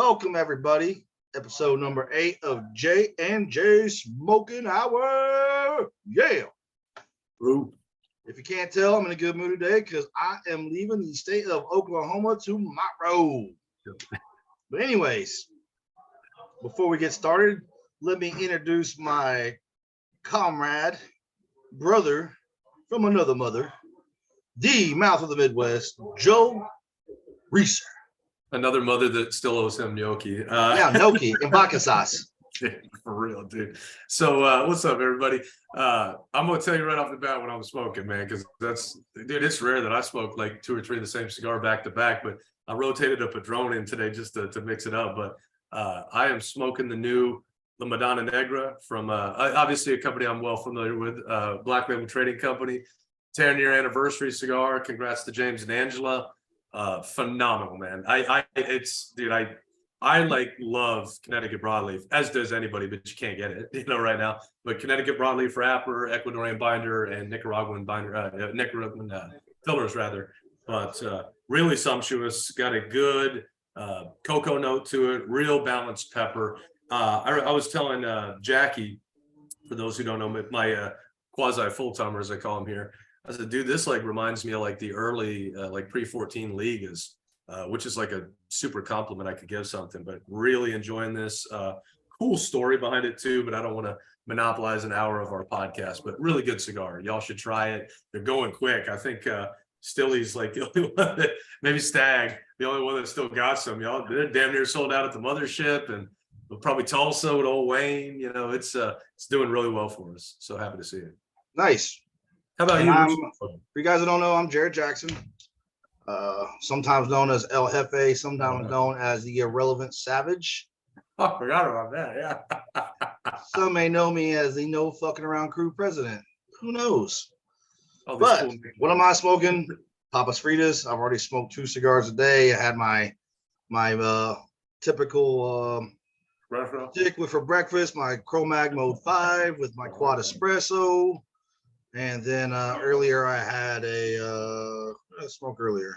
Welcome everybody. Episode number 8 of J and J Smoking Hour. Yeah. Ooh. If you can't tell, I'm in a good mood today because I am leaving the state of Oklahoma tomorrow. But anyways, before we get started, let me introduce my comrade, brother from another mother, the mouth of the Midwest, Joe Reeser. Another mother that still owes him gnocchi. Gnocchi and vodka sauce. For real, dude. So what's up, everybody? I'm gonna tell you right off the bat when I'm smoking, man, because it's rare that I smoke like 2 or 3 of the same cigar back to back, but I rotated a Padron in today just to mix it up. But I am smoking the new La Madonna Negra from obviously a company I'm well familiar with, Black Label Trading Company, 10-year anniversary cigar. Congrats to James and Angela. Phenomenal, man. I like love Connecticut broadleaf, as does anybody, but you can't get it, right now. But Connecticut broadleaf wrapper, Ecuadorian binder, and Nicaraguan binder, Nicaraguan fillers rather. But really sumptuous. Got a good cocoa note to it. Real balanced pepper. I was telling Jackie, for those who don't know, my quasi full timer, as I call him here. I said, dude, this like reminds me of like the early like pre-14 Ligas, which is like a super compliment I could give something, but really enjoying this. Cool story behind it too, but I don't want to monopolize an hour of our podcast, but really good cigar. Y'all should try it. They're going quick. I think Stilly's like the only one that, maybe Stag, the only one that still got some. Y'all, they're damn near sold out at the mothership, and probably Tulsa with Old Wayne. It's doing really well for us. So happy to see it. Nice. How about you? For you guys that don't know, I'm Jared Jackson, sometimes known as El Jefe, sometimes known as the Irrelevant Savage. I forgot about that, yeah. Some may know me as the No Fucking Around Crew President. Who knows? But cool, what am I smoking? Papas Fritas. I've already smoked 2 cigars a day. I had my typical stick for breakfast, my Chromag Mode 5 with my quad espresso. And then earlier I had what did I smoke earlier?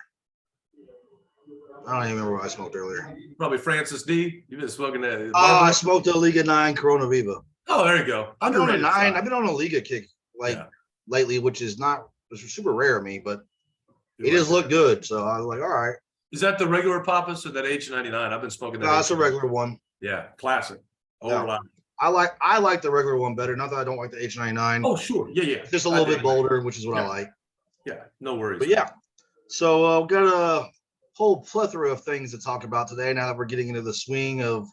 I don't even remember what I smoked earlier. Probably Francis D. You've been smoking that. I smoked a Liga 9 Corona Viva. Oh, there you go. I've been on a 9. I've been on a Liga kick lately, which is super rare of me, but it does look good. So I was like, all right. Is that the regular Papas or that H99? I've been smoking that. No, it's a regular one. Yeah, classic. I like the regular one better. Not that I don't like the H99. Oh, sure. Yeah. It's just a little bit bolder, which is what I like. Yeah, no worries. But yeah, so we've got a whole plethora of things to talk about today now that we're getting into the swing of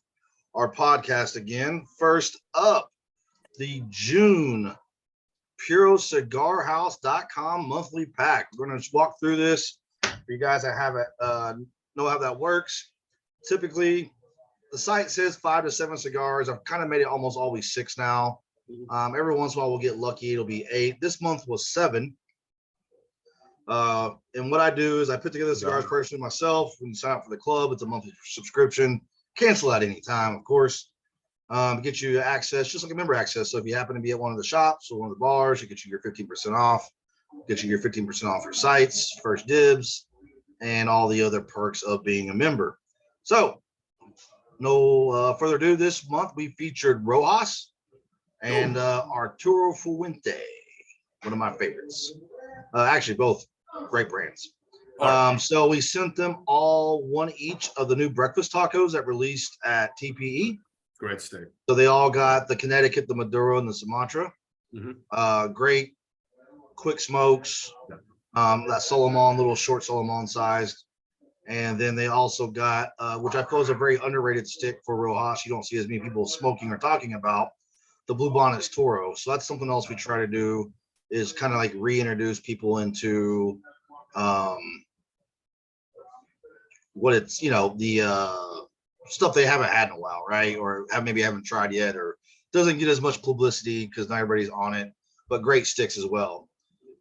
our podcast again. First up, the June PuroCigarHouse.com monthly pack. We're going to walk through this for you guys that have it, know how that works. Typically, the site says 5 to 7 cigars. I've kind of made it almost always 6 now. Every once in a while we'll get lucky. It'll be 8. This month was 7. And what I do is I put together the cigars personally myself. When you sign up for the club, it's a monthly subscription. Cancel at any time, of course. Get you access, just like a member access. So if you happen to be at one of the shops or one of the bars, it gets you your 15% off. Get you your 15% off your sites, first dibs, and all the other perks of being a member. So no further ado, this month we featured Rojas and Arturo Fuente, one of my favorites. Actually, both great brands. So we sent them all one each of the new breakfast tacos that released at TPE. Great steak. So they all got the Connecticut, the Maduro, and the Sumatra. Great quick smokes. That Solomon, little short Solomon sized. And then they also got, which I feel is a very underrated stick for Rojas. You don't see as many people smoking or talking about, the Blue Bonnets Toro. So that's something else we try to do, is kind of like reintroduce people into what it's, the stuff they haven't had in a while, right? Or maybe haven't tried yet, or doesn't get as much publicity because not everybody's on it, but great sticks as well.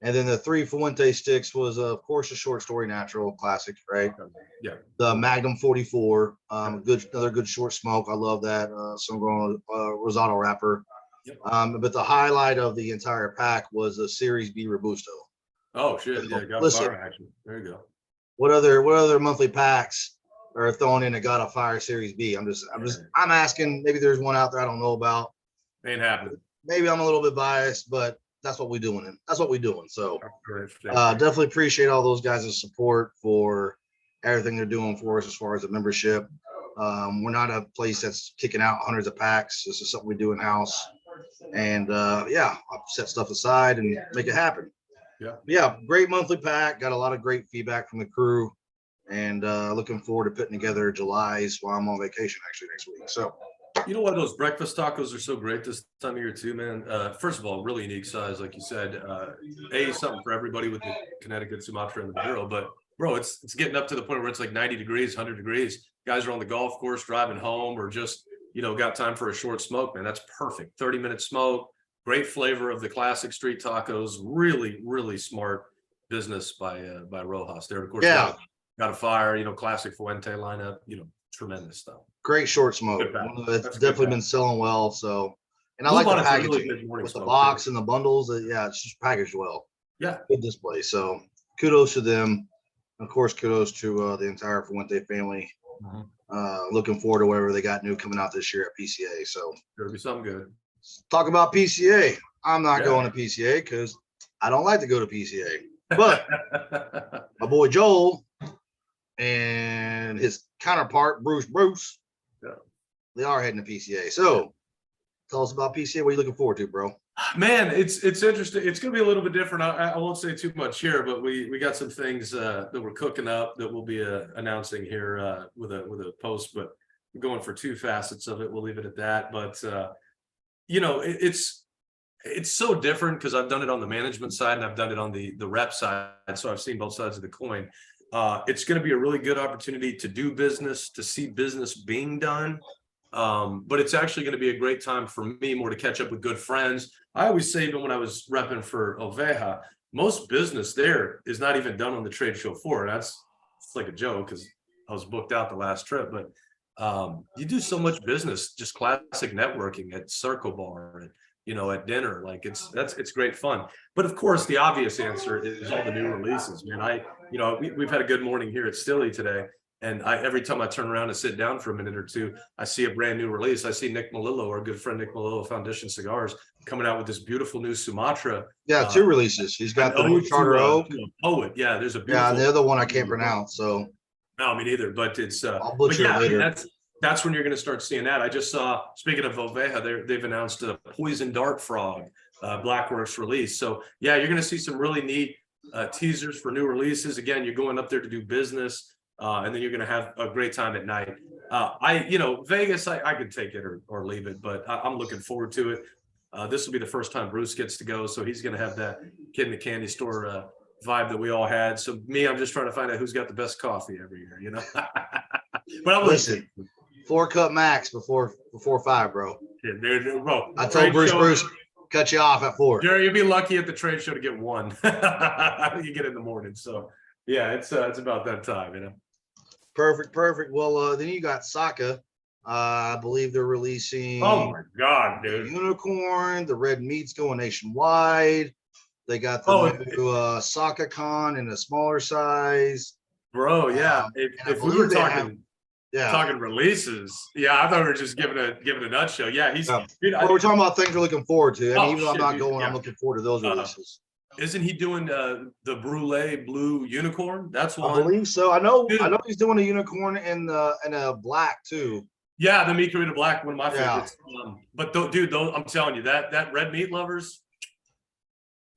And then the 3 Fuente sticks was, of course, a short story natural classic, right? Yeah. The Magnum 44, another good short smoke. I love that. Some Rosado wrapper. Yep. But the highlight of the entire pack was a Series B Robusto. Oh shit! Yeah, got listen, fire action. There you go. What other monthly packs or throwing in a God of Fire Series B. I'm asking. Maybe there's one out there I don't know about. Ain't happening. Maybe I'm a little bit biased, but that's what we're doing. That's what we're doing. So Correct. definitely appreciate all those guys' support for everything they're doing for us as far as the membership. We're not a place that's kicking out hundreds of packs. This is something we do in house, and yeah, I'll set stuff aside and make it happen. Yeah, great monthly pack. Got a lot of great feedback from the crew, and looking forward to putting together July's while I'm on vacation actually next week. So. You know why those breakfast tacos are so great this time of year too, man? First of all, really unique size, like you said. Something for everybody with the Connecticut, Sumatra, and the Maduro. But bro, it's getting up to the point where it's like 90 degrees, 100 degrees. Guys are on the golf course driving home, or just got time for a short smoke. Man, that's perfect. 30-minute smoke, great flavor of the classic street tacos. Really, really smart business by Rojas. There, of course, got a fire. Classic Fuente lineup. Tremendous stuff. Great short smoke. It's definitely been selling well. So, and I like the packaging with the box and the bundles. Yeah, it's just packaged well. Yeah, good display. So, kudos to them. Of course, kudos to the entire Fuente family. Looking forward to whatever they got new coming out this year at PCA. So, there'll be something good. Talk about PCA. I'm not going to PCA because I don't like to go to PCA. But my boy Joel and his counterpart Bruce, they are heading to PCA. So tell us about PCA. What are you looking forward to, bro? Man, it's interesting. It's going to be a little bit different. I won't say too much here, but we got some things that we're cooking up that we'll be announcing here with a post. But we're going for two facets of it. We'll leave it at that. But it's so different because I've done it on the management side and I've done it on the rep side. So I've seen both sides of the coin. It's going to be a really good opportunity to do business, to see business being done. But it's actually going to be a great time for me more to catch up with good friends. I always say, even when I was repping for Oveja, most business there is not even done on the trade show floor. It's like a joke because I was booked out the last trip, but you do so much business, just classic networking at Circle Bar, at dinner. Like it's great fun. But of course, the obvious answer is all the new releases, man. We've had a good morning here at Stilly today. And every time I turn around and sit down for a minute or two, I see a brand new release. I see Nick Melillo, our good friend Nick Melillo, Foundation Cigars, coming out with this beautiful new Sumatra. Yeah, two releases. He's got the new Charter Oak. Poet, yeah. There's a beautiful. Yeah, the other one I can't pronounce. So. No, me neither. But it's. I'll butcher it later. That's when you're going to start seeing that. I just saw. Speaking of Oveja, they've announced a Poison Dart Frog Blackworks release. So yeah, you're going to see some really neat teasers for new releases. Again, you're going up there to do business. And then you're going to have a great time at night. Vegas, I could take it or leave it, but I'm looking forward to it. This will be the first time Bruce gets to go, so he's going to have that kid in the candy store vibe that we all had. So I'm just trying to find out who's got the best coffee every year, But I'm listen, 4-cup max before 5, bro. Yeah, bro. I told Bruce, cut you off at 4. Jerry, you'll be lucky at the trade show to get one. You get in the morning, so yeah, it's about that time, Perfect. Well, then you got Saka. I believe they're releasing. Oh my God, dude! Unicorn. The red meat's going nationwide. They got the new Saka Con in a smaller size. Bro, yeah. If we were talking releases, I thought we were just giving a nutshell. Yeah, he's. Dude, we're talking about things we're looking forward to. I mean, even though I'm not going, I'm looking forward to those releases. Isn't he doing the Brulee Blue Unicorn? That's one. I believe so. I know he's doing a unicorn and a black too. Yeah, the meat Karita Black, one of my favorites. But dude, I'm telling you, that red meat lovers,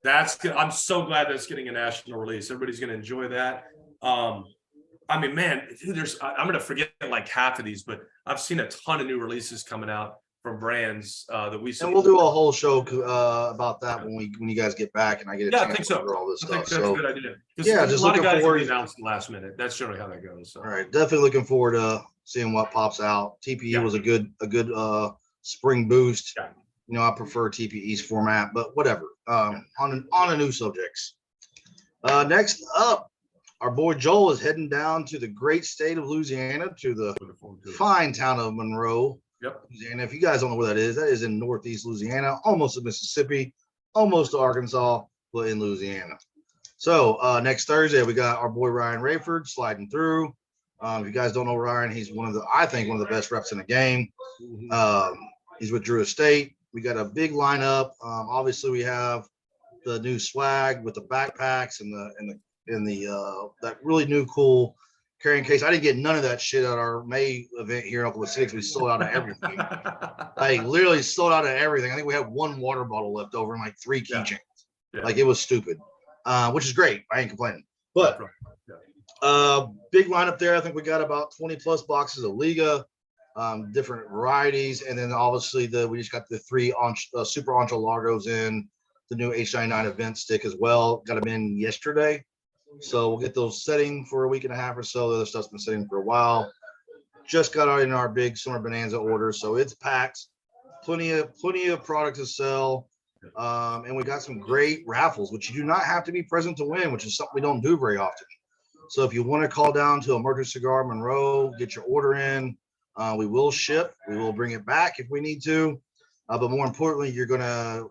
I'm so glad that's getting a national release. Everybody's going to enjoy that. I mean, man, dude, I'm going to forget like half of these, but I've seen a ton of new releases coming out from brands that we see. And we'll do a whole show about that when you guys get back and I get a chance I think so. to cover all this stuff. That's a good idea. Yeah, just a lot of guys forward. Announced last minute. That's generally how that goes. So. All right, definitely looking forward to seeing what pops out. TPE was a good spring boost. Yeah. I prefer TPE's format, but whatever. On a new subjects. Next up, our boy Joel is heading down to the great state of Louisiana, to the fine town of Monroe. Yep. And if you guys don't know where that is in northeast Louisiana, almost to Mississippi, almost to Arkansas, but in Louisiana. So next Thursday, we got our boy Ryan Rayford sliding through. If you guys don't know Ryan, he's I think one of the best reps in the game. He's with Drew Estate. We got a big lineup. Obviously, we have the new swag with the backpacks and the that really new cool carrying case. I didn't get none of that shit at our May event here in Oklahoma City because we sold out of everything. I literally sold out of everything. I think we had one water bottle left over and like 3 keychains. Yeah. Like it was stupid, which is great. I ain't complaining. But big lineup there. I think we got about 20 plus boxes of Liga, different varieties, and then obviously we just got the 3 Super Ancho Largos in, the new H99 event stick as well. Got them in yesterday, so we'll get those setting for a week and a half or so. The other stuff's been sitting for a while. Just got out in our big summer bonanza order, so it's packed. Plenty of product to sell, and we got some great raffles, which you do not have to be present to win, which is something we don't do very often. So if you want to call down to a Merchant Cigar Monroe, get your order in. We will ship. We will bring it back if we need to. But more importantly, you're gonna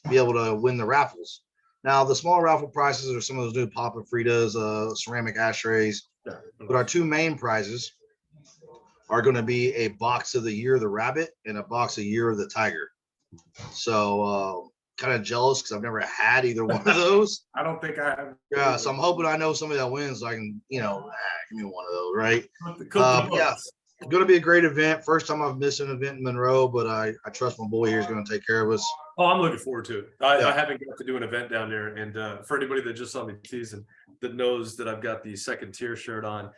be able to win the raffles. Now, the small raffle prizes are some of those new Papa Fritas, ceramic ashtrays. But our 2 main prizes are going to be a box of the Year of the Rabbit and a box of Year of the Tiger. So kind of jealous because I've never had either one of those. I don't think I have. Yeah, so I'm hoping I know somebody that wins so I can, give me one of those, right? Yeah, it's going to be a great event. First time I've missed an event in Monroe, but I trust my boy here is going to take care of us. Oh, I'm looking forward to it. I haven't got to do an event down there. And for anybody that just saw me teasing, that knows that I've got the second tier shirt on,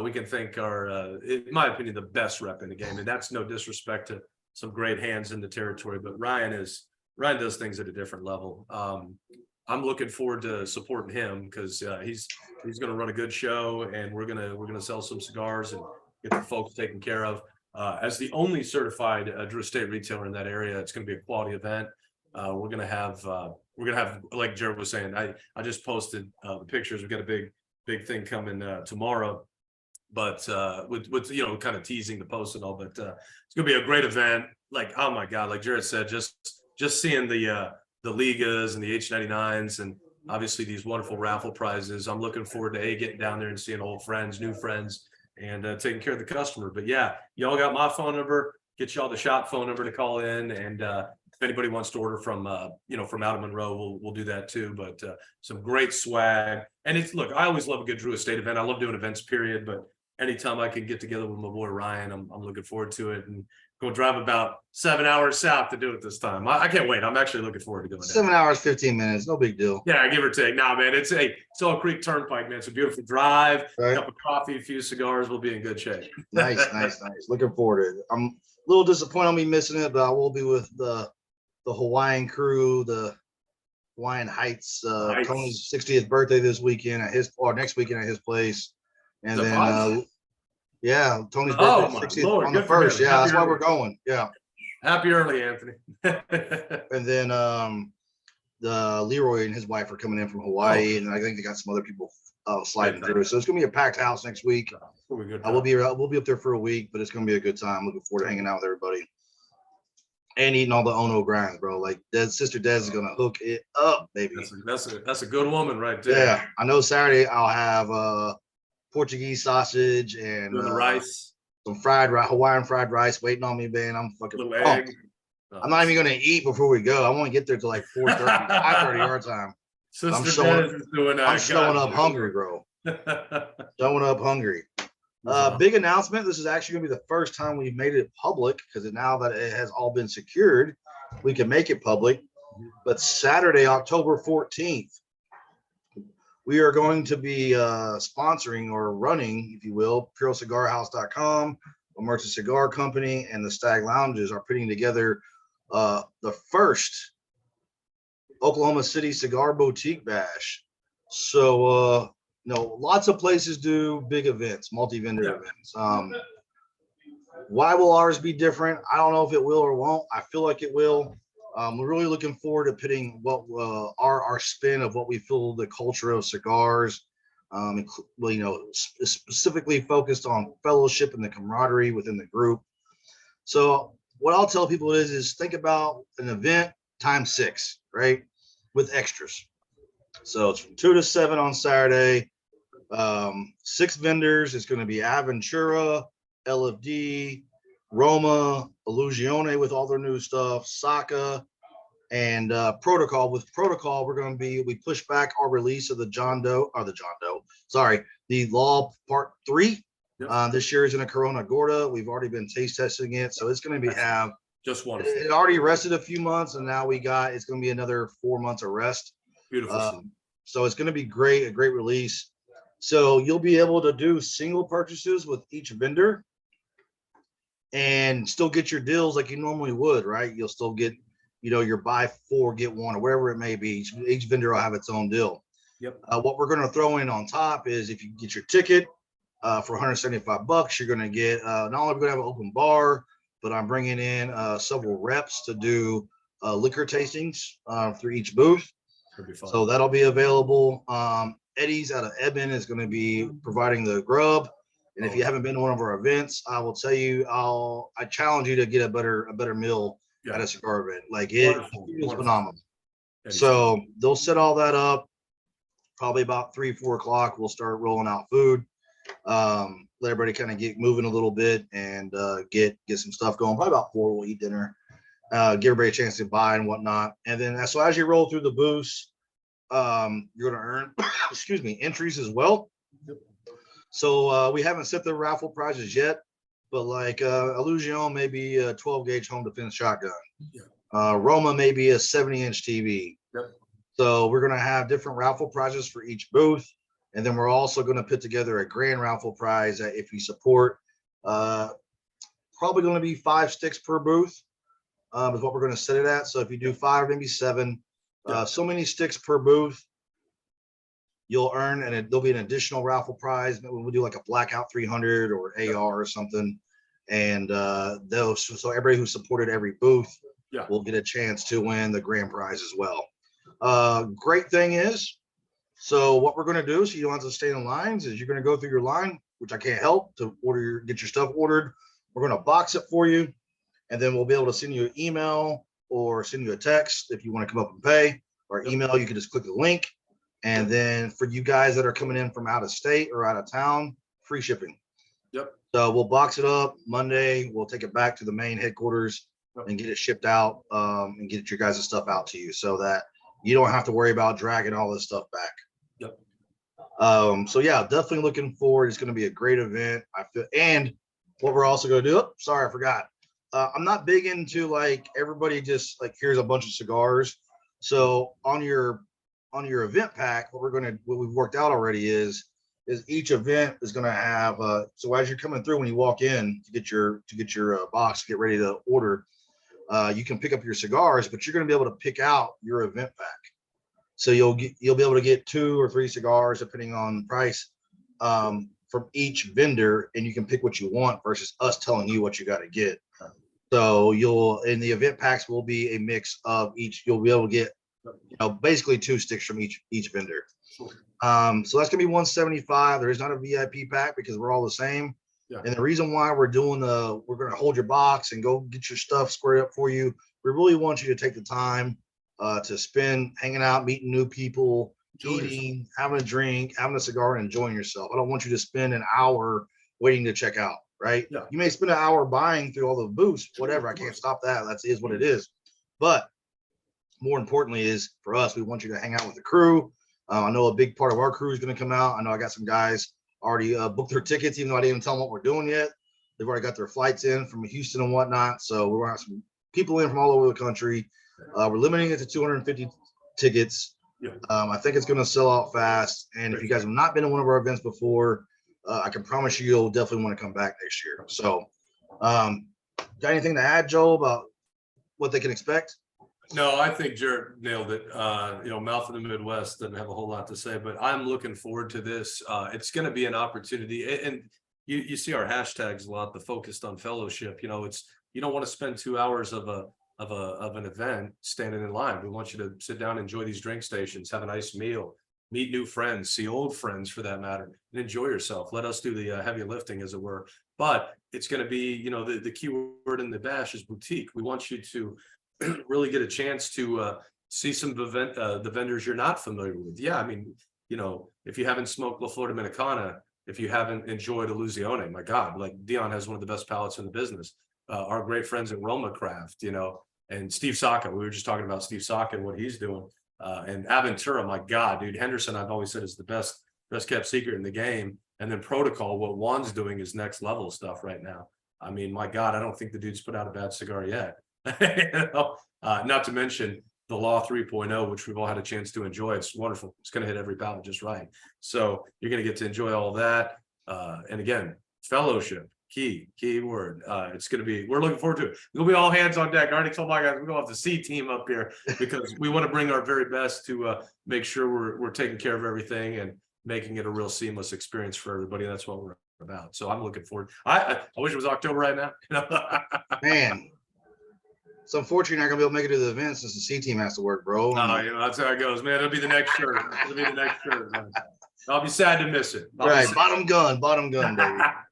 we can thank our, in my opinion, the best rep in the game. And that's no disrespect to some great hands in the territory, but Ryan does things at a different level. I'm looking forward to supporting him because he's going to run a good show, and we're gonna sell some cigars and get the folks taken care of. As the only certified Drew Estate retailer in that area, it's going to be a quality event. We're gonna have like Jared was saying. I just posted the pictures. We got a big thing coming tomorrow, but with kind of teasing the post and all. But it's gonna be a great event. Like, oh my god, like Jared said, just seeing the Ligas and the H99s and obviously these wonderful raffle prizes. I'm looking forward to getting down there and seeing old friends, new friends, and taking care of the customer. But yeah, y'all got my phone number. Get y'all the shop phone number to call in, and if anybody wants to order from from out of Monroe, we'll do that too. But some great swag, and look, I always love a good Drew Estate event. I love doing events, period. But anytime I can get together with my boy Ryan, I'm looking forward to it. And go drive about 7 hours south to do it this time. I can't wait. I'm actually looking forward to doing that. 7 hours, 15 minutes, no big deal. Yeah, give or take. Nah, man, it's Oak Creek Turnpike, man. It's a beautiful drive. Right. A cup of coffee, a few cigars. We'll be in good shape. Nice. Looking forward to it. I'm a little disappointed on me missing it, but I will be with the Hawaiian crew, the Hawaiian Heights. Tony's 60th birthday this weekend next weekend at his place, and then. Yeah, Tony's birthday 60th on the 1st. Yeah, that's why we're going. Yeah. Happy early, Anthony. And then the Leroy and his wife are coming in from Hawaii, and I think they got some other people sliding through. So it's gonna be a packed house next week. We'll be up there for a week, but it's gonna be a good time. Looking forward to hanging out with everybody and eating all the Ono grinds, bro. Like Sister Des is gonna hook it up, baby. That's a good woman right there. Yeah, I know Saturday I'll have Portuguese sausage and the rice, some Hawaiian fried rice waiting on me, man. I'm fucking pumped. I'm not even gonna eat before we go. I want to get there till like 4:30, 5:30 our time. I'm showing up hungry, bro. Showing up hungry. Big announcement. This is actually gonna be the first time we've made it public because now that it has all been secured, we can make it public. But Saturday, October 14th. We are going to be sponsoring or running, if you will, PureCigarHouse.com, a Merchant Cigar Company, and the Stag Lounges are putting together the first Oklahoma City Cigar Boutique Bash. So, lots of places do big events, multi-vendor events. Why will ours be different? I don't know if it will or won't. I feel like it will. We're really looking forward to putting what our spin of what we feel the culture of cigars, specifically focused on fellowship and the camaraderie within the group. So what I'll tell people is think about an event times 6, right, with extras. So it's from 2 to 7 on Saturday, 6 vendors. It's going to be Aventura, LFD, Roma, Illusione with all their new stuff, Saka, and Protocol. With Protocol, we push back our release of the the Law Part 3. Yep. This year is in a Corona Gorda. We've already been taste testing it, so it's going to be just wonderful. It already rested a few months, and now it's going to be another 4 months of rest. Beautiful. So it's going to be a great release. So you'll be able to do single purchases with each vendor and still get your deals like you normally would, right? You'll still get, your buy 4, get 1, or whatever it may be. Each vendor will have its own deal. Yep. What we're going to throw in on top is if you get your ticket for $175, you're going to get, not only are we going to have an open bar, but I'm bringing in several reps to do liquor tastings through each booth. So that'll be available. Eddie's out of Edmond is going to be providing the grub. And if you haven't been to one of our events, I will tell you, I challenge you to get a better meal at a cigar event. Like it is phenomenal. So they'll set all that up. Probably about 3-4 o'clock, we'll start rolling out food. Let everybody kind of get moving a little bit and get some stuff going. Probably about 4, we'll eat dinner. Give everybody a chance to buy and whatnot. And then so as you roll through the booths, you're going to earn, entries as well. Yep. So we haven't set the raffle prizes yet, but like Illusion may be a 12 gauge home defense shotgun. Yeah. RoMa may be a 70-inch TV. Yep. So we're going to have different raffle prizes for each booth. And then we're also going to put together a grand raffle prize that if you support, probably going to be 5 sticks per booth is what we're going to set it at. So if you do 5, maybe 7, so many sticks per booth, you'll earn, and there'll be an additional raffle prize. We'll do like a Blackout 300 or AR or something. And so everybody who supported every booth will get a chance to win the grand prize as well. Great thing is, so what we're going to do, so you don't have to stay in lines, is you're going to go through your line, which I can't help, to get your stuff ordered. We're going to box it for you, and then we'll be able to send you an email or send you a text if you want to come up and pay, or email. You can just click the link. And then for you guys that are coming in from out of state or out of town, free shipping. Yep. So we'll box it up Monday. We'll take it back to the main headquarters and get it shipped out and get your guys' stuff out to you so that you don't have to worry about dragging all this stuff back. Yep. So yeah, definitely looking forward. It's going to be a great event. I feel, and what we're also going to do. Sorry, I forgot. I'm not big into like everybody just like here's a bunch of cigars. So on your event pack, what we've worked out already is each event is going to have so as you're coming through, when you walk in to get your box, get ready to order, you can pick up your cigars, but you're going to be able to pick out your event pack. So you'll be able to get 2 or 3 cigars depending on the price from each vendor, and you can pick what you want versus us telling you what you got to get. So in the event packs will be a mix of each. You'll be able to get basically 2 sticks from each vendor. So that's gonna be $175. There is not a VIP pack because we're all the same. Yeah. And the reason why we're gonna hold your box and go get your stuff squared up for you. We really want you to take the time to spend hanging out, meeting new people, eating, having a drink, having a cigar, and enjoying yourself. I don't want you to spend an hour waiting to check out, right? Yeah. You may spend an hour buying through all the booths, whatever. I can't stop that. That is what it is. But more importantly is for us, we want you to hang out with the crew. I know a big part of our crew is going to come out. I know I got some guys already booked their tickets, even though I didn't even tell them what we're doing yet. They've already got their flights in from Houston and whatnot. So we're going to have some people in from all over the country. We're limiting it to 250 tickets. Yeah. I think it's going to sell out fast. And if you guys have not been to one of our events before, I can promise you'll definitely want to come back next year. So got anything to add, Joe, about what they can expect? No, I think Jared nailed it. Mouth of the Midwest doesn't have a whole lot to say, but I'm looking forward to this. It's going to be an opportunity, and you see our hashtags a lot. The focused on fellowship. It's you don't want to spend 2 hours of an event standing in line. We want you to sit down, enjoy these drink stations, have a nice meal, meet new friends, see old friends for that matter, and enjoy yourself. Let us do the heavy lifting, as it were. But it's going to be, the key word in the bash is boutique. We want you to really get a chance to see some of the vendors you're not familiar with. Yeah, I mean, if you haven't smoked La Flor Dominicana, if you haven't enjoyed Illusione, my God, like Dion has one of the best palates in the business. Our great friends at RoMa Craft, and Steve Saka. We were just talking about Steve Saka and what he's doing. And Aventura, my God, dude, Henderson, I've always said is the best kept secret in the game. And then Protocol, what Juan's doing is next level stuff right now. I mean, my God, I don't think the dude's put out a bad cigar yet. Not to mention the Law 3.0, which we've all had a chance to enjoy. It's wonderful. It's going to hit every palate just right. So you're going to get to enjoy all that. And again, fellowship, key word. It's going to be, we're looking forward to it. It'll be all hands on deck. I already told my guys, we're going to have the C team up here because we want to bring our very best to make sure we're taking care of everything and making it a real seamless experience for everybody. That's what we're about. So I'm looking forward. I wish it was October right now. Man. So unfortunately, you're not gonna be able to make it to the event since the C team has to work, bro. That's how it goes, man. It'll be the next shirt. Man. I'll be sad to miss it. Right, bottom gun, baby.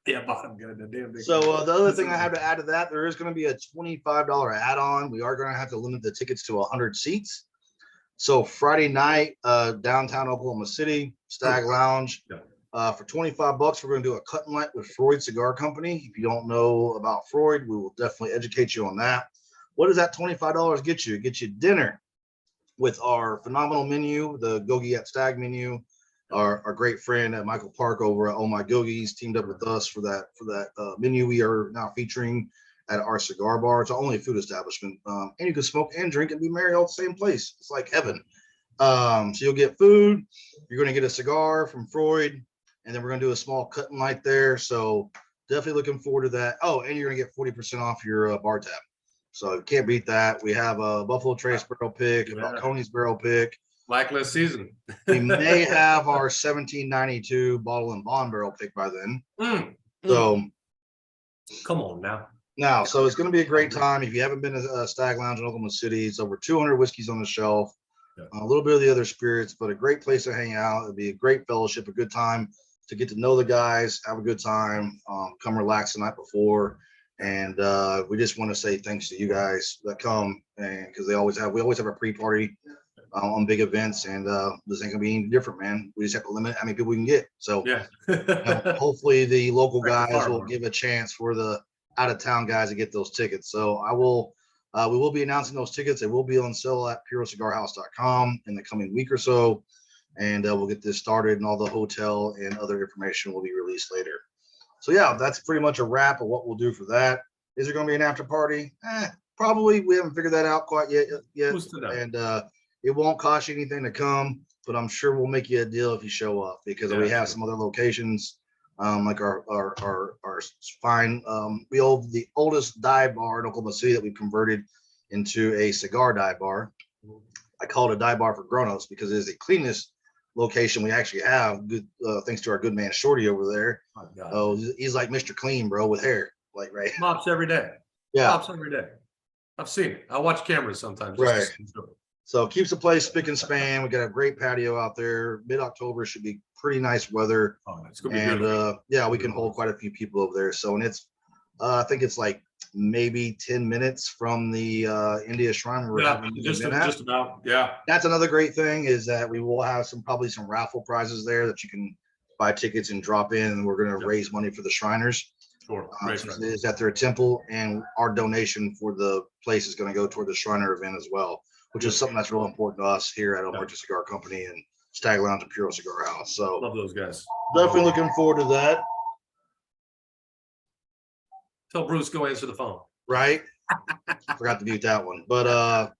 Yeah, bottom gun. The damn big. So the other thing I have to add to that, there is going to be a $25 add-on. We are going to have to limit the tickets to 100 seats. So Friday night, downtown Oklahoma City, Stag Lounge. Yeah. For 25 bucks, we're going to do a cut and light with Freud Cigar Company. If you don't know about Freud, we will definitely educate you on that. What does that $25 get you? It gets you dinner with our phenomenal menu, the Gogi at Stag menu. Our great friend Michael Park over at Oh My Gogies teamed up with us for that menu we are now featuring at our cigar bar. It's only a food establishment, and you can smoke and drink and be merry all at the same place. It's like heaven. So you'll get food. You're going to get a cigar from Freud, and then we're going to do a small cut and light there. So definitely looking forward to that. Oh, and you're going to get 40% off your bar tab. So you can't beat that. We have a Buffalo Trace barrel pick, a Balcones barrel pick. Blacklist season. We may have our 1792 bottle and bond barrel pick by then. So come on now. So it's going to be a great time. If you haven't been to a Stag Lounge in Oklahoma City, it's over 200 whiskeys on the shelf, a little bit of the other spirits, but a great place to hang out. It'll be a great fellowship, a good time to get to know the guys, have a good time, come relax the night before. And we just want to say thanks to you guys that come, and because we always have a pre-party on big events, and this ain't gonna be any different, man. We just have to limit how many people we can get. So hopefully the local guys will give a chance for the out-of-town guys to get those tickets. So we will be announcing those tickets. They will be on sale at PuroCigarHouse.com in the coming week or so, and we'll get this started, and all the hotel and other information will be released later. So yeah, that's pretty much a wrap of what we'll do for that. Is there going to be an after party? Probably. We haven't figured that out quite yet. And it won't cost you anything to come, but I'm sure we'll make you a deal if you show up, because we have some other locations, like our fine. We own the oldest dive bar in Oklahoma City that we've converted into a cigar dive bar. I call it a dive bar for grown-ups because it is the cleanest location we actually have, good thanks to our good man Shorty over there. Oh, he's like Mr. Clean, bro, with hair, like, right? Mops every day. Mops every day. I've seen it. I watch cameras sometimes. Right. So keeps the place spick and span. We got a great patio out there. Mid-October should be pretty nice weather. It's gonna be good. We can hold quite a few people over there. So, and it's I think it's like maybe 10 minutes from the India Shrine. Just about. Yeah. That's another great thing, is that we will have probably some raffle prizes there that you can buy tickets and drop in, and we're going to raise money for the Shriners. Sure. Is at their temple, and our donation for the place is going to go toward the Shriner event as well, which is something that's real important to us here at Emergent Cigar Company and Stag Lounge and Puro Cigar House. So love those guys. Definitely looking forward to that. Tell Bruce go answer the phone. Right. Forgot to mute that one. But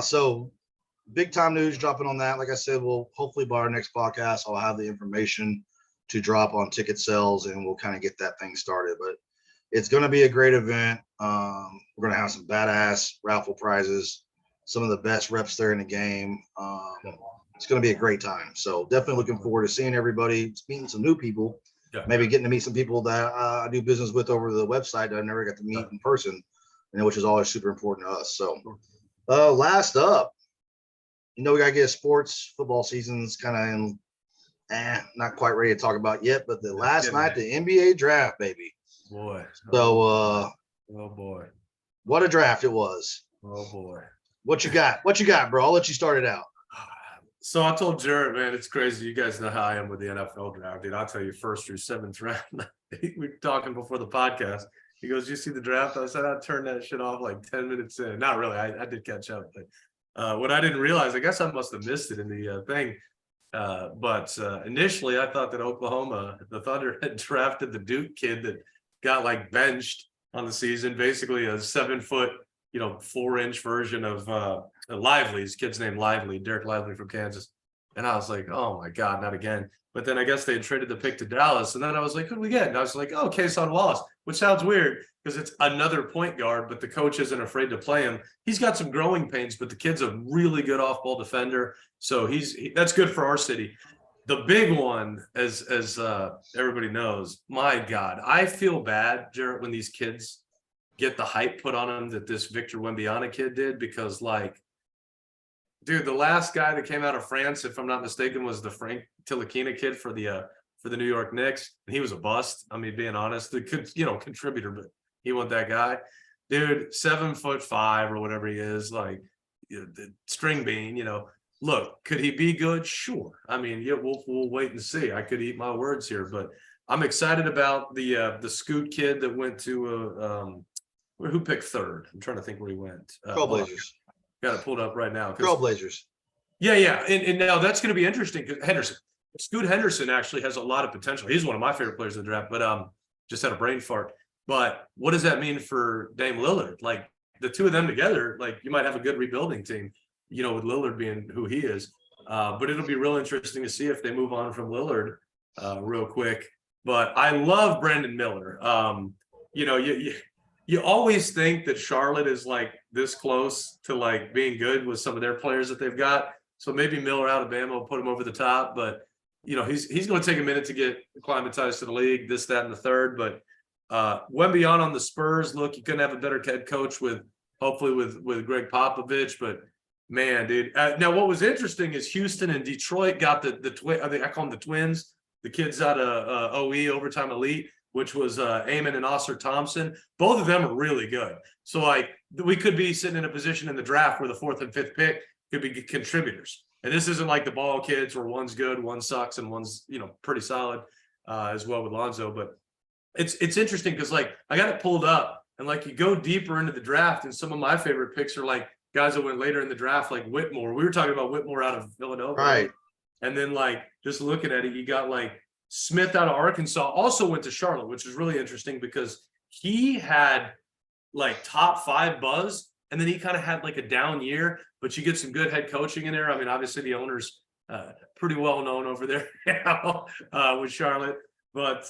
so big time news dropping on that. Like I said, we'll hopefully by our next podcast, I'll have the information to drop on ticket sales, and we'll kind of get that thing started. But it's going to be a great event. We're going to have some badass raffle prizes, some of the best reps there in the game. It's going to be a great time. So definitely looking forward to seeing everybody, meeting some new people. Maybe getting to meet some people that I do business with over the website that I never got to meet in person, which is always super important to us. So last up, we got to get sports. Football season's kind of not quite ready to talk about yet, but the last night, the NBA draft, baby. Boy. So, oh boy. What a draft it was. Oh boy. What you got? What you got, bro? I'll let you start it out. So I told Jarrett, man, it's crazy. You guys know how I am with the NFL draft, dude. I'll tell you, first through seventh round. We were talking before the podcast. He goes, "You see the draft?" I said, "I turned that shit off like 10 minutes in." Not really. I did catch up, but what I didn't realize, I guess I must have missed it in the thing. But initially, I thought that Oklahoma, the Thunder, had drafted the Duke kid that got like benched on the season, basically a 7 foot, 4 inch version of Lively. His kid's named Lively, Derek Lively from Kansas. And I was like, oh my God, not again. But then I guess they had traded the pick to Dallas. And then I was like, who do we get? And I was like, oh, Kason Wallace, which sounds weird because it's another point guard, but the coach isn't afraid to play him. He's got some growing pains, but the kid's a really good off-ball defender. So that's good for our city. The big one, as everybody knows, my God, I feel bad, Jarrett, when these kids get the hype put on them that this Victor Wembanyama kid did, because dude, the last guy that came out of France, if I'm not mistaken, was the Frank Ntilikina kid for the New York Knicks. And he was a bust. I mean, being honest, the contributor, but he wasn't that guy. Dude, 7'5" or whatever he is, like the string bean, Look, could he be good? Sure. I mean, yeah, we'll wait and see. I could eat my words here, but I'm excited about the Scoot kid that went to who picked third. I'm trying to think where he went. Trailblazers. Got it pulled up right now. Trailblazers. Yeah. And now that's going to be interesting because Scoot Henderson actually has a lot of potential. He's one of my favorite players in the draft, but just had a brain fart. But what does that mean for Dame Lillard? Like the two of them together, like you might have a good rebuilding team, with Lillard being who he is. But it'll be real interesting to see if they move on from Lillard real quick. But I love Brandon Miller. You always think that Charlotte is like this close to like being good with some of their players that they've got. So maybe Miller out of Bama will put him over the top, but he's going to take a minute to get acclimatized to the league, this, that, and the third. But Wembanyama on the Spurs, look, you couldn't have a better head coach with Greg Popovich. But man, dude. Now what was interesting is Houston and Detroit got the twin. I call them the twins, the kids out of OE, Overtime Elite, which was Eamon and Oscar Thompson. Both of them are really good. So like we could be sitting in a position in the draft where the 4th and 5th pick could be contributors. And this isn't like the ball kids where one's good, one sucks, and one's pretty solid as well with Lonzo. But it's interesting because like I got it pulled up, and like you go deeper into the draft, and some of my favorite picks are like guys that went later in the draft, like Whitmore. We were talking about Whitmore out of Villanova, right? And then like just looking at it, you got like Smith out of Arkansas also went to Charlotte, which is really interesting because he had like top 5 buzz, and then he kind of had like a down year, but you get some good head coaching in there. I mean, obviously the owner's pretty well known over there with Charlotte, but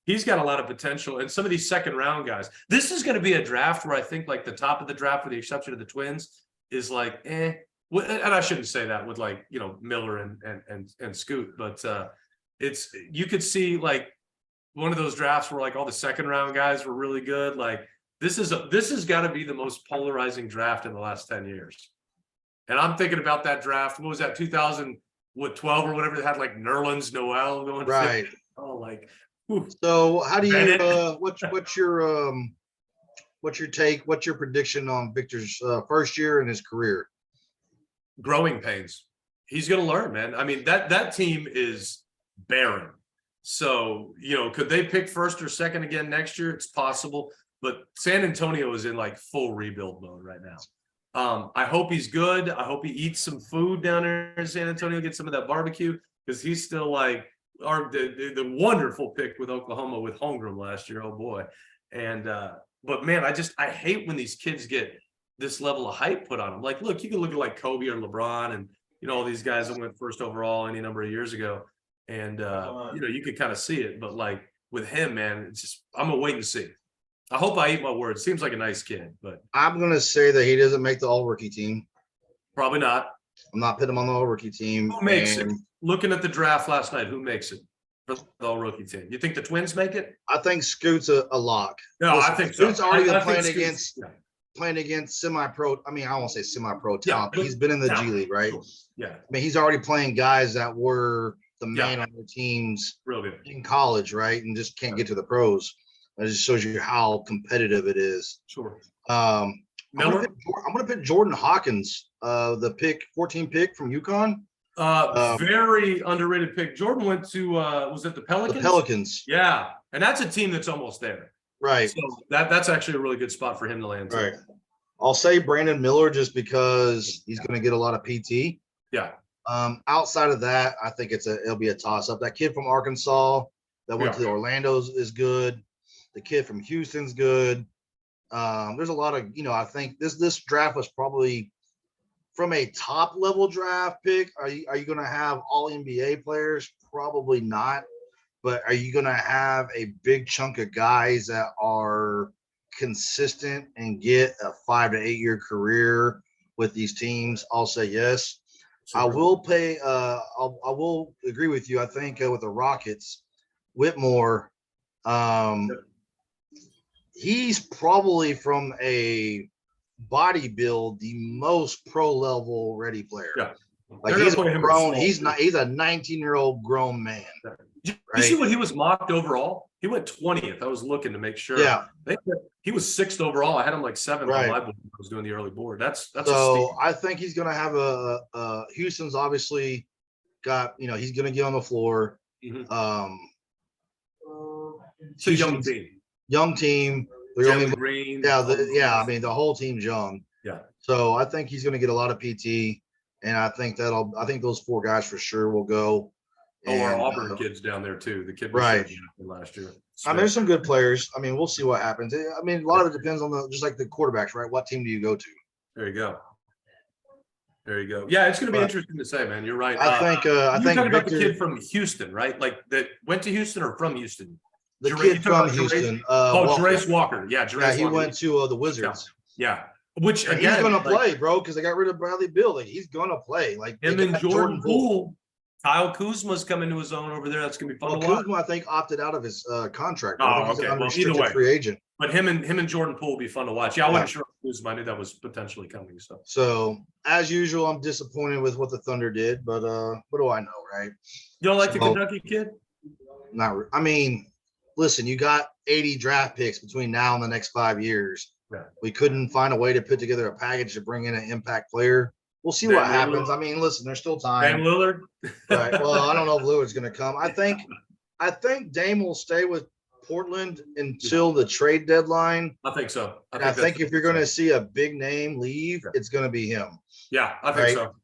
he's got a lot of potential. And some of these second round guys, this is going to be a draft where I think like the top of the draft, with the exception of the Twins, is like, and I shouldn't say that with like, Miller and Scoot, but you could see like one of those drafts where like all the second round guys were really good. Like this has got to be the most polarizing draft in the last 10 years. And I'm thinking about that draft. What was that? 2012 or whatever, that had like Nerlens Noel going. Right. Oh, like, whew. So how do you, what's your take? What's your prediction on Victor's first year in his career? Growing pains. He's going to learn, man. I mean, that team is barren. So, could they pick first or second again next year? It's possible, but San Antonio is in like full rebuild mode right now. I hope he's good. I hope he eats some food down there in San Antonio, get some of that barbecue, because he's still like the wonderful pick with Oklahoma with Holmgren last year. Oh boy. And, but man, I hate when these kids get this level of hype put on them. Like, look, you can look at like Kobe or LeBron and, all these guys that went first overall any number of years ago. And, you could kind of see it, but like with him, man, it's just, I'm gonna wait and see. I hope I eat my words. Seems like a nice kid, but I'm going to say that he doesn't make the all-rookie team. Probably not. I'm not putting him on the all-rookie team. Who makes it? Looking at the draft last night, who makes it for the all-rookie team? You think the Twins make it? I think Scoot's a lock. No, listen, I think Scoot's so. already been Yeah. playing against semi-pro. I mean, I won't say semi-pro talent, Yeah, but he's been in the G League, right? Sure. Yeah. I mean, he's already playing guys that were the main on their teams Real good. in college, right? And just can't get to the pros. That just shows you how competitive it is. Sure. I'm Miller? going to pick Jordan Hawkins, the 14 pick from UConn. Very underrated pick. Jordan went to was it the Pelicans? The Pelicans. Yeah, and that's a team that's almost there. Right. So that's actually a really good spot for him to land. Right. I'll say Brandon Miller just because he's going to get a lot of PT. Yeah. Outside of that, I think it'll be a toss up. That kid from Arkansas that went to the Orlando's is good. The kid from Houston's good. There's a lot of, I think this draft was probably from a top level draft pick. Are you going to have all NBA players? Probably not. But are you going to have a big chunk of guys that are consistent and get a 5 to 8 year career with these teams? I'll say yes. Super. I will agree with you. I think with the Rockets, Whitmore, he's probably from a body build the most pro level ready player. Yeah. Like he's grown. He's a 19-year-old grown man. Yeah. You see what he was mocked overall? He went 20th. I was looking to make sure. Yeah. He was 6th overall. I had him like 7th on my board when I was doing the early board. That's so I think he's going to have Houston's obviously got, he's going to get on the floor. Mm-hmm. It's a young team. Young team. Green. I mean, the whole team's young. Yeah. So I think he's going to get a lot of PT, and I think those 4 guys for sure will go. Our Auburn kids down there too. The kid last year. I mean, there's some good players. I mean, we'll see what happens. I mean, a lot of it depends on just like the quarterbacks, right? What team do you go to? There you go. Yeah, it's going to be interesting to say, man. You're right. I think talking about the kid from Houston, right? Like that went to Houston or from Houston? The kid from Houston. Jarace Walker. Yeah, he went to the Wizards. Yeah. Which again, he's going to play, bro, because they got rid of Bradley Beal. Like he's going to play. Like him and Jordan Poole. Kyle Kuzma's coming to his own over there. That's gonna be fun to watch. Kuzma, I think, opted out of his contract. Oh, okay. Well, either way, free agent. But him and Jordan Poole will be fun to watch. Yeah, I wasn't sure Kuzma. I knew that was potentially coming. So as usual, I'm disappointed with what the Thunder did, but what do I know, right? You don't like the Kentucky kid? I mean, listen, you got 80 draft picks between now and the next 5 years. Yeah. We couldn't find a way to put together a package to bring in an impact player. We'll see what happens. I mean, listen, there's still time. Dame Lillard? Right. Well, I don't know if Lillard's going to come. I think Dame will stay with Portland until the trade deadline. I think so. I think if you're going to see a big name leave, it's going to be him. Yeah, I think so.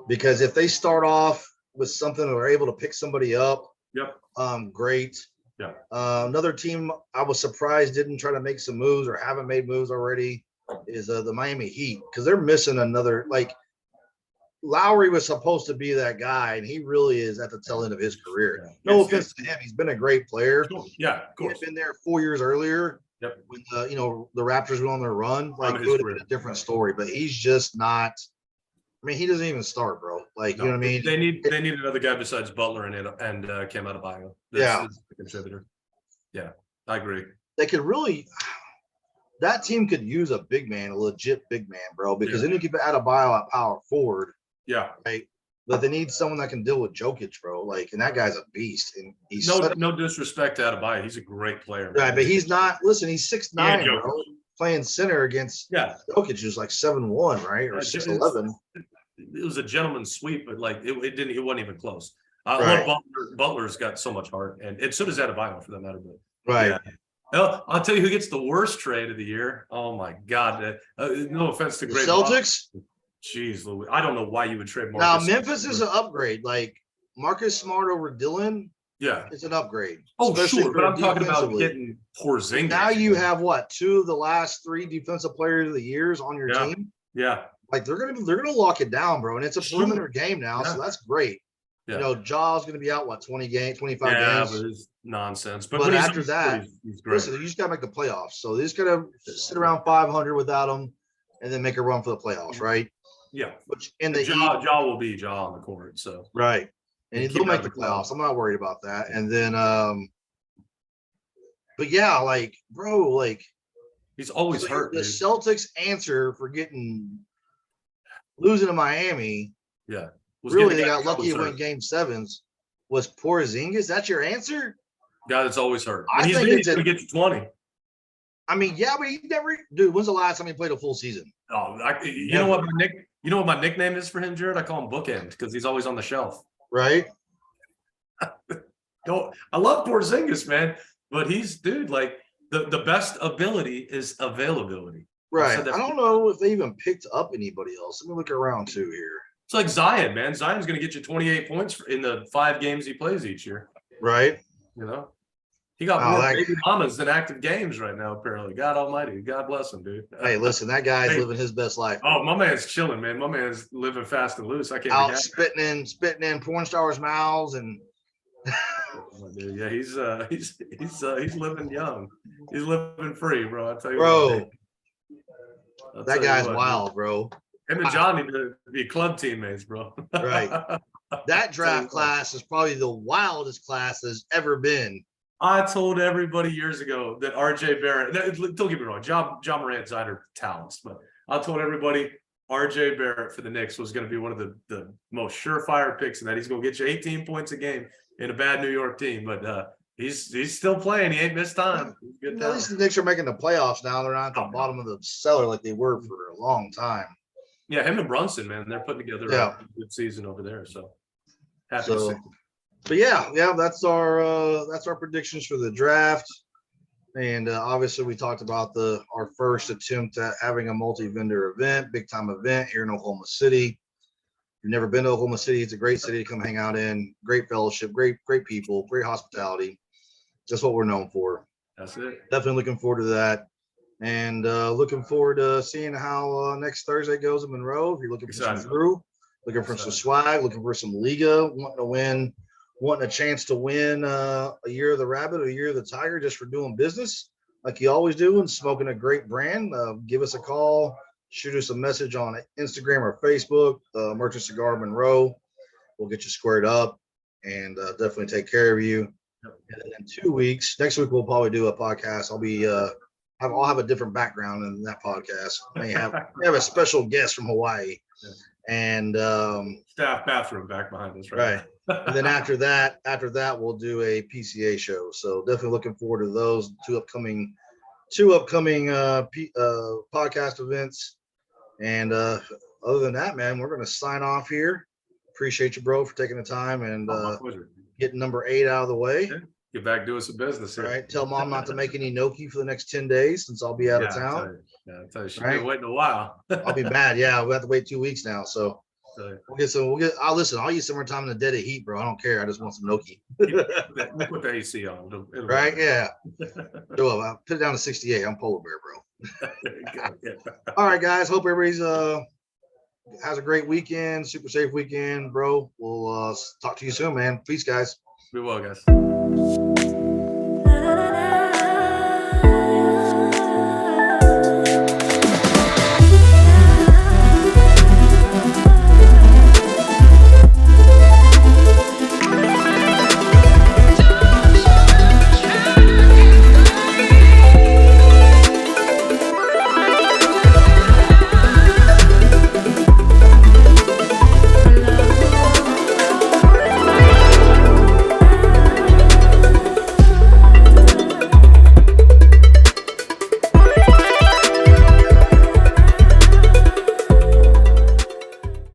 Because if they start off with something or are able to pick somebody up, great. Yeah. Another team I was surprised didn't try to make some moves or haven't made moves already is the Miami Heat, because they're missing another. Like Lowry was supposed to be that guy, and he really is at the tail end of his career. No offense to him, he's been a great player. Yeah, of course. He'd been there 4 years earlier. Yep. When the Raptors went on their run, like it would have been a different story. But he's just not. I mean, he doesn't even start, bro. Like you know what I mean? They need another guy besides Butler and Cam Adebayo. That's the contributor. Yeah, I agree. They could really. That team could use a big man, a legit big man, bro, because then you keep Adebayo at power forward. Yeah. Right. But they need someone that can deal with Jokic, bro. Like, and that guy's a beast. And he's no disrespect to Adebayo. He's a great player. Man. Right, but he's not. Listen, he's 6'9", bro, playing center against Jokic, who's like 7'1", right, or 6'11". It was a gentleman's sweep, but like it wasn't even close. Butler's got so much heart, and so does Adebayo for that matter. But right. Yeah. I'll tell you who gets the worst trade of the year. Oh my God! No offense to great Celtics. Jeez, Louis. I don't know why you would trade Marcus. Now Memphis is an upgrade. Like Marcus Smart over Dillon. Yeah, it's an upgrade. Oh, sure, but I'm talking about getting Porzingis. Now you have what, 2 of the last 3 defensive players of the years on your team. Yeah, like they're gonna lock it down, bro, and it's a perimeter game now, so that's great. Yeah. Jaw's gonna be out 25 games. Yeah, but it's nonsense. But after that, he's great. Listen, you just gotta make the playoffs. So they just gotta sit around 500 without him, and then make a run for the playoffs, right? Yeah. Which in the Jaw will be Jaw on the court, so right, and he'll make the playoffs. I'm not worried about that. And then, but yeah, like bro, like he's always hurt. The Celtics' answer for losing to Miami, really they got lucky to win Game 7s. Was Porzingis? That's your answer? Guy that's always hurt. I think he's going to get to 20. I mean, yeah, but he never. Dude, when's the last time he played a full season? Oh, you know what, Nick? You know what my nickname is for him, Jared? I call him Bookend because he's always on the shelf. Right? I love Porzingis, man, but he's like the best ability is availability. Right. I don't know if they even picked up anybody else. Let me look around too here. It's like Zion, man. Zion's going to get you 28 points in the 5 games he plays each year. Right. You know, he got more baby mamas than active games right now, apparently. God almighty. God bless him, dude. Hey, listen, that guy's living his best life. Oh, my man's chilling, man. My man's living fast and loose. I can't out spitting in porn stars' mouths and yeah, he's living young. He's living free, bro. I tell you, bro. That guy's wild, bro. Him and John need to be club teammates, bro. Right. That draft class is probably the wildest class there's ever been. I told everybody years ago that RJ Barrett, don't get me wrong, John Morant, Zion are talents, but I told everybody RJ Barrett for the Knicks was going to be one of the most surefire picks, and that he's going to get you 18 points a game in a bad New York team. But he's still playing. He ain't missed time. At least the Knicks are making the playoffs now. They're not at the bottom of the cellar like they were for a long time. Yeah, him and Brunson, man, they're putting together a good season over there. So happy to see. But yeah, that's our predictions for the draft. And obviously, we talked about our first attempt at having a multi-vendor event, big time event here in Oklahoma City. If you've never been to Oklahoma City, it's a great city to come hang out in. Great fellowship, great people, great hospitality. That's what we're known for. That's it. Definitely looking forward to that. And looking forward to seeing how next Thursday goes in Monroe. If you're looking for some crew, looking for some swag, looking for some Liga, wanting a chance to win a year of the rabbit or a year of the tiger just for doing business like you always do and smoking a great brand, give us a call, shoot us a message on Instagram or Facebook, Merchant Cigar Monroe. We'll get you squared up and definitely take care of you. And in 2 weeks, next week we'll probably do a podcast. I'll have a different background in that podcast. We have a special guest from Hawaii and staff bathroom back behind us, right? And then after that, we'll do a PCA show. So definitely looking forward to those two upcoming podcast events. And other than that, man, we're going to sign off here. Appreciate you, bro, for taking the time and getting number 8 out of the way. Get back doing some business here. All right. Tell mom not to make any gnocchi for the next 10 days since I'll be out of town. I'll tell you, she's been waiting a while. I'll be mad. Yeah, we'll have to wait 2 weeks now. So I'll use summertime in the dead of heat, bro. I don't care. I just want some gnocchi. Put the AC on. Right? Yeah. I'll put it down to 68. I'm polar bear, bro. All right, guys. Hope everybody's has a great weekend, super safe weekend, bro. We'll talk to you soon, man. Peace, guys. Be well, guys.